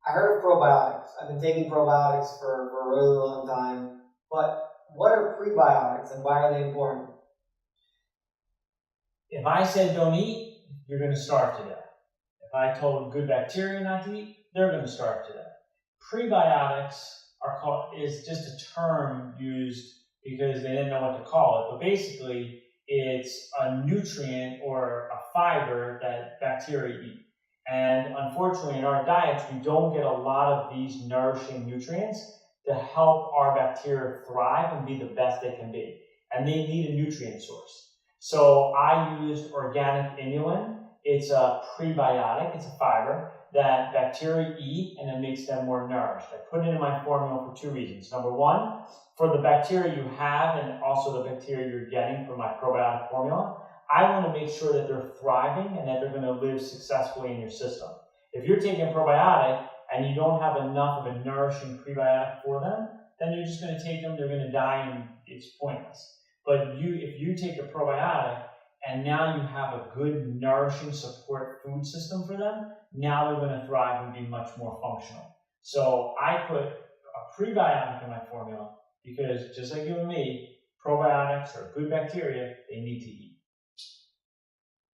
I heard of probiotics. I've been taking probiotics for a really long time. But what are prebiotics and why are they important? If I said don't eat, you're going to starve to death. If I told good bacteria not to eat, they're going to starve to death. Prebiotics is just a term used because they didn't know what to call it, but basically it's a nutrient or a fiber that bacteria eat. And unfortunately in our diets, we don't get a lot of these nourishing nutrients to help our bacteria thrive and be the best they can be. And they need a nutrient source. So I used organic inulin. It's a prebiotic, it's a fiber that bacteria eat and it makes them more nourished. I put it in my formula for two reasons. Number one, for the bacteria you have and also the bacteria you're getting from my probiotic formula, I want to make sure that they're thriving and that they're going to live successfully in your system. If you're taking a probiotic and you don't have enough of a nourishing prebiotic for them, then you're just going to take them, they're going to die, and it's pointless. But if you take a probiotic and now you have a good nourishing support food system for them, now they're going to thrive and be much more functional. So I put a prebiotic in my formula because just like you and me, probiotics are good bacteria they need to eat.